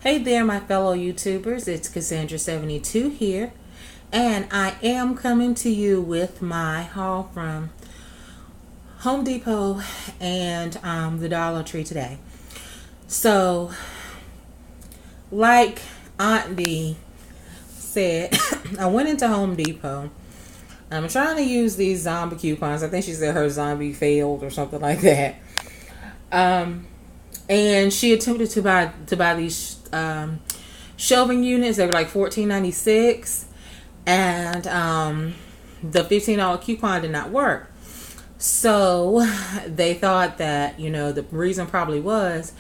Hey there, my fellow YouTubers. It's Cassandra72 here, and I am coming to you with my haul from Home Depot and the Dollar Tree today. So, like Aunt D said, I went into Home Depot. I'm trying to use these zombie coupons. I think she said her zombie failed or something like that. And she attempted to buy these shelving units. They were like $14.96, and the $15 coupon did not work. So they thought that the reason probably was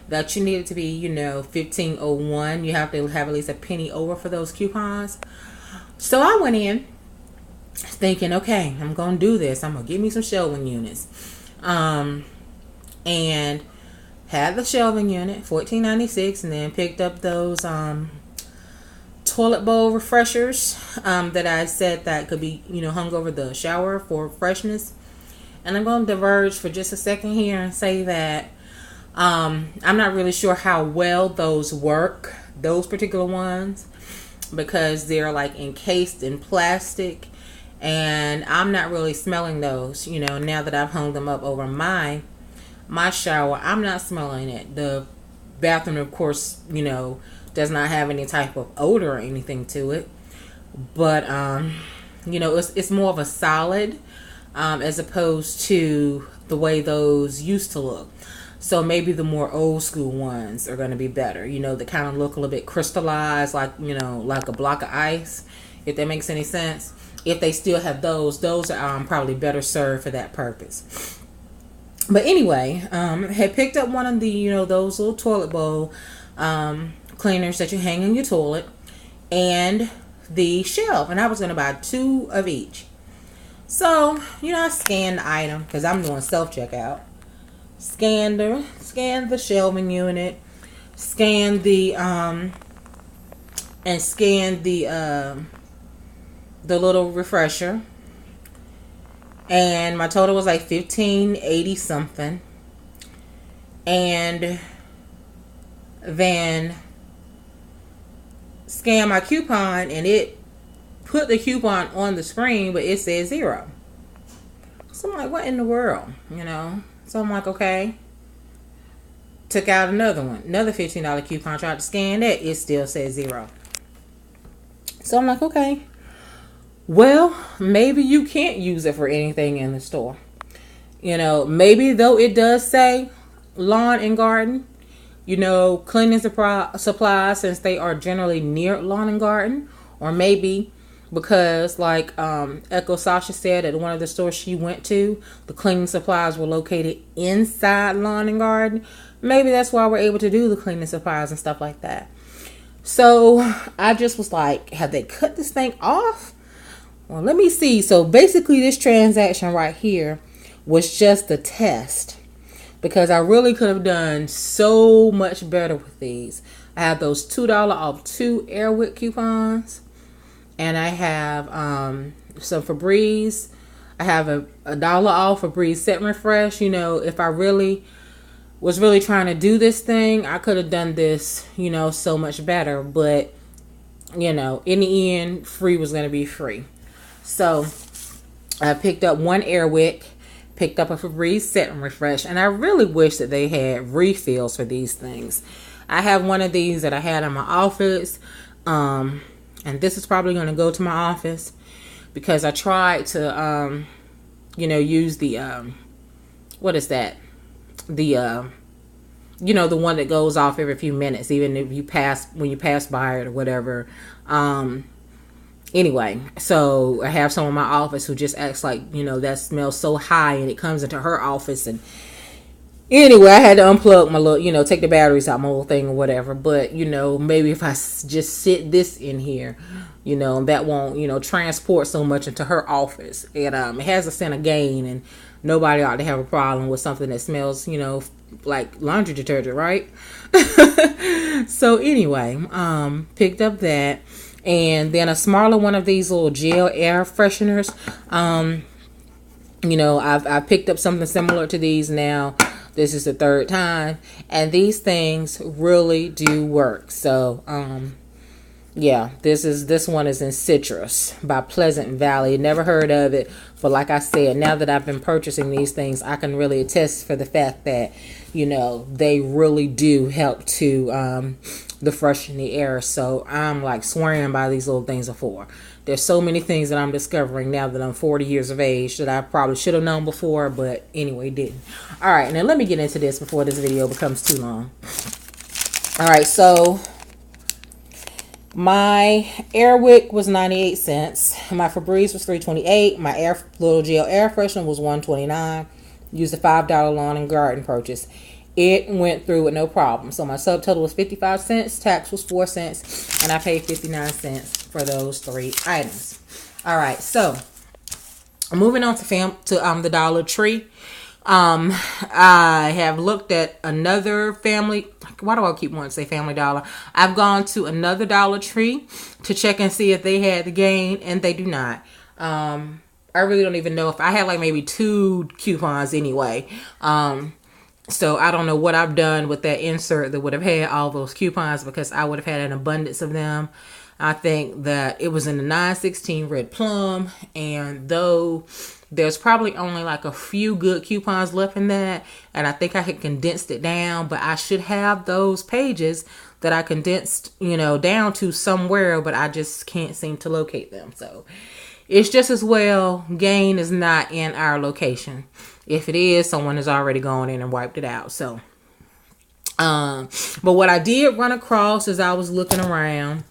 that you needed to be 1501. You have to have at least a penny over for those coupons. So I went in thinking, okay, I'm gonna do this. I'm gonna get me some shelving units, and had the shelving unit, $14.96, and then picked up those toilet bowl refreshers that I said that could be hung over the shower for freshness. And I'm going to diverge for just a second here and say that I'm not really sure how well those work, those particular ones, because they're like encased in plastic, and I'm not really smelling those now that I've hung them up over my shower. I'm not smelling it. The bathroom, of course, does not have any type of odor or anything to it, but it's more of a solid, as opposed to the way those used to look. So maybe the more old school ones are going to be better, that kind of look a little bit crystallized, like like a block of ice, if that makes any sense. If they still have those are probably better served for that purpose. But anyway, had picked up one of the, those little toilet bowl cleaners that you hang in your toilet, and the shelf. And I was going to buy 2 of each. So, I scanned the item because I'm doing self-checkout. Scanned the shelving unit, scanned the little refresher. And my total was like $15.80 something. And then scanned my coupon, and it put the coupon on the screen, but it said 0. So I'm like, what in the world? So I'm like, okay. Took out another one, another $15 coupon, tried to scan that, it still said 0. So I'm like, okay. Well, maybe you can't use it for anything in the store. Maybe though it does say lawn and garden, cleaning supplies, since they are generally near lawn and garden. Or maybe because like Echo Sasha said, at one of the stores she went to, the cleaning supplies were located inside lawn and garden. Maybe that's why we're able to do the cleaning supplies and stuff like that. So I just was like, have they cut this thing off? Well, let me see. So basically this transaction right here was just a test, because I really could have done so much better with these. I have those $2 off 2 Air Wick coupons, and I have some Febreze. I have a $1 off Febreze Set Refresh. If I really was trying to do this thing, I could have done this so much better. But in the end, free was going to be free. So I picked up 1 Air Wick, picked up a Febreze Set and Refresh, and I really wish that they had refills for these things. I have one of these that I had in my office, and this is probably going to go to my office, because I tried to use the what is that? The the one that goes off every few minutes, even if when you pass by it or whatever. Anyway, so I have someone in my office who just acts like, that smells so high, and it comes into her office. And anyway, I had to unplug my little, take the batteries out my little thing or whatever. But, maybe if I just sit this in here, that won't, transport so much into her office. And it has a scent of gain, and nobody ought to have a problem with something that smells, like laundry detergent, right? So anyway, picked up that. And then a smaller one of these little gel air fresheners. I've picked up something similar to these now. This is the third time, and these things really do work. So, yeah, this one is in Citrus by Pleasant Valley. Never heard of it, but like I said, now that I've been purchasing these things, I can really attest for the fact that, you know, they really do help to the freshen the air. So I'm like swearing by these little things before. There's so many things that I'm discovering now that I'm 40 years of age that I probably should have known before, but anyway, didn't. All right, now let me get into this before this video becomes too long. All right, so my Airwick was 98 cents. My Febreze was $3.28. My Little Gel air freshener was $1.29. Used a $5 lawn and garden purchase. It went through with no problem. So my subtotal was 55 cents. Tax was 4 cents. And I paid 59 cents for those 3 items. All right, so moving on to the Dollar Tree. I have looked at another family. Why do I keep wanting to say Family Dollar? I've gone to another Dollar Tree to check and see if they had the gain, and they do not. I really don't even know if I had like maybe 2 coupons anyway. So I don't know what I've done with that insert that would have had all those coupons, because I would have had an abundance of them. I think that it was in the 916 Red Plum, and though there's probably only like a few good coupons left in that, and I think I had condensed it down, but I should have those pages that I condensed, you know, down to somewhere, but I just can't seem to locate them. So it's just as well gain is not in our location. If it is, someone has already gone in and wiped it out. So, but what I did run across as I was looking around,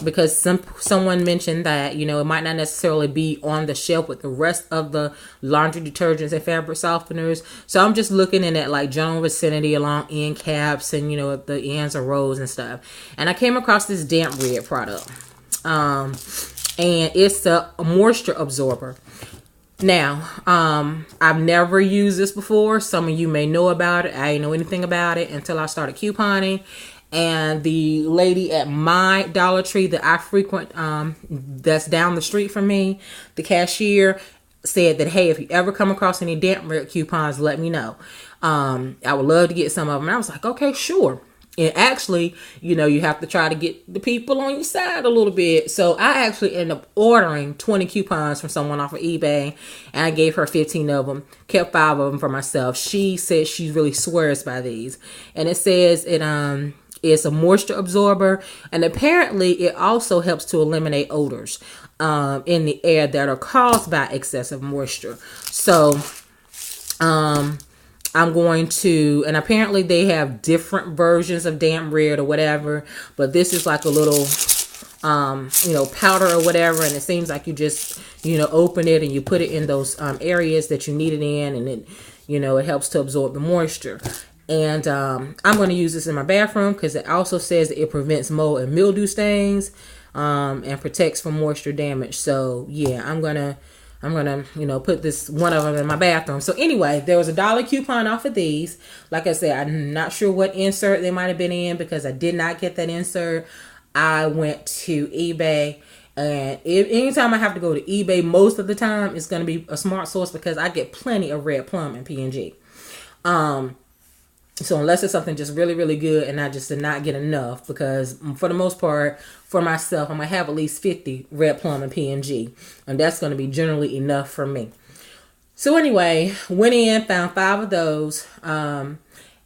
because someone mentioned that, you know, it might not necessarily be on the shelf with the rest of the laundry detergents and fabric softeners. So I'm just looking in at like general vicinity along end caps and, you know, at the ends of rows and stuff. And I came across this Damp Red product. And it's a moisture absorber. Now, I've never used this before. Some of you may know about it. I didn't know anything about it until I started couponing. And the lady at my Dollar Tree that I frequent, that's down the street from me, the cashier, said that, hey, if you ever come across any Damp Red coupons, let me know. I would love to get some of them. And I was like, okay, sure. And actually, you know, you have to try to get the people on your side a little bit. So I actually ended up ordering 20 coupons from someone off of eBay, and I gave her 15 of them, kept 5 of them for myself. She said she really swears by these. And it says it's a moisture absorber, and apparently it also helps to eliminate odors in the air that are caused by excessive moisture. So I'm going to, and apparently they have different versions of Damp Red or whatever, but this is like a little, you know, powder or whatever, and it seems like you just, you know, open it and you put it in those areas that you need it in, and it, you know, it helps to absorb the moisture. And I'm going to use this in my bathroom because it also says that it prevents mold and mildew stains and protects from moisture damage. So yeah, I'm gonna, you know, put this one of them in my bathroom. So anyway, there was a $1 coupon off of these. Like I said, I'm not sure what insert they might have been in because I did not get that insert. I went to eBay, and anytime I have to go to eBay, most of the time it's going to be a Smart Source because I get plenty of Red Plum and P&G. So unless it's something just really, really good and I just did not get enough, because for the most part, for myself, I'm going to have at least 50 Red Plum and P&G. And that's going to be generally enough for me. So anyway, went in, found 5 of those. And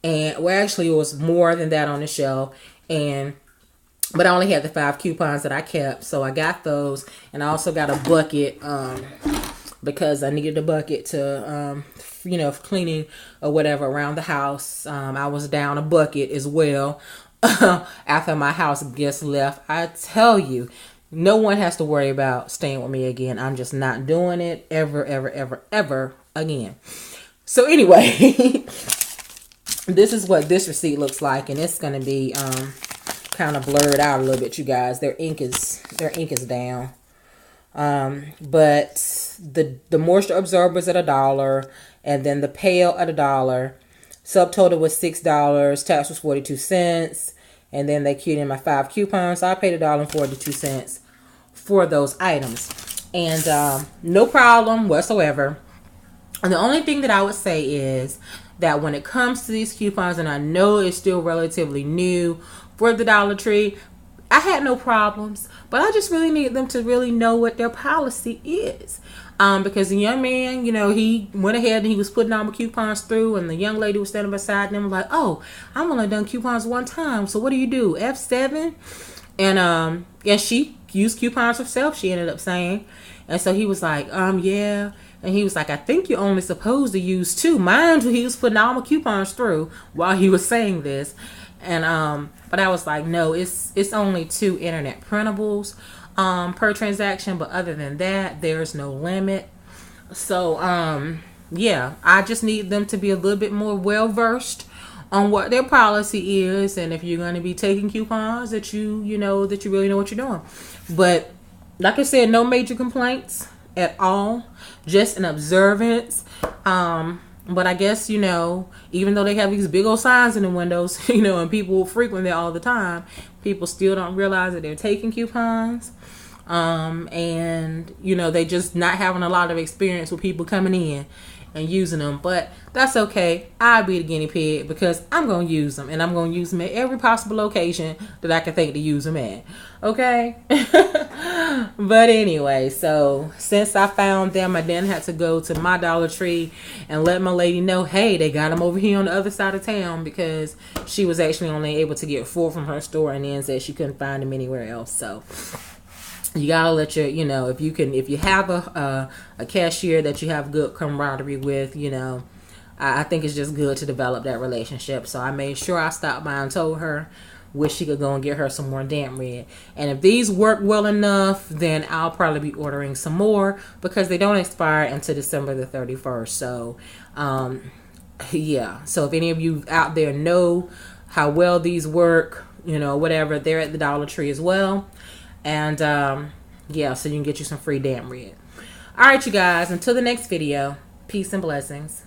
well, actually it was more than that on the shelf. But I only had the 5 coupons that I kept. So I got those. And I also got a bucket because I needed a bucket to, you know, for cleaning or whatever around the house. I was down a bucket as well after my house guests left. I tell you, no one has to worry about staying with me again. I'm just not doing it ever, ever, ever, ever again. So anyway, this is what this receipt looks like, and it's going to be kind of blurred out a little bit, you guys. Their ink is down. But the moisture absorbers at $1, and then the pail at $1. Subtotal was $6. Tax was 42 cents. And then they queued in my 5 coupons. So I paid $1.42 for those items. And no problem whatsoever. And the only thing that I would say is that when it comes to these coupons, and I know it's still relatively new for the Dollar Tree, I had no problems, but I just really need them to really know what their policy is. Because the young man, he went ahead and he was putting all my coupons through, and the young lady was standing beside them like, "Oh, I've only done coupons one time, so what do? F7?" And she used coupons herself, she ended up saying. And so he was like, yeah. And he was like, "I think you're only supposed to use 2." Mind you, he was putting all my coupons through while he was saying this. And but I was like, no, it's only 2 internet printables per transaction, but other than that, there's no limit. So yeah, I just need them to be a little bit more well versed on what their policy is, and if you're going to be taking coupons, that you know that you really know what you're doing. But like I said, no major complaints at all, just an observance. But I guess, even though they have these big old signs in the windows, and people frequent there all the time, people still don't realize that they're taking coupons. And, they just not having a lot of experience with people coming in and using them. But that's okay. I'll be the guinea pig because I'm going to use them. And I'm going to use them at every possible location that I can think to use them at. Okay? But anyway, so since I found them, I then had to go to my Dollar Tree and let my lady know, hey, they got them over here on the other side of town, because she was actually only able to get 4 from her store and then said she couldn't find them anywhere else. So you gotta let your, if you have a cashier that you have good camaraderie with, I think it's just good to develop that relationship. So I made sure I stopped by and told her, wish she could go and get her some more damp red. And if these work well enough, then I'll probably be ordering some more, because they don't expire until December the 31st. So yeah, so if any of you out there know how well these work, whatever, they're at the Dollar Tree as well. And yeah, so you can get you some free damp red. All right, you guys, until the next video, peace and blessings.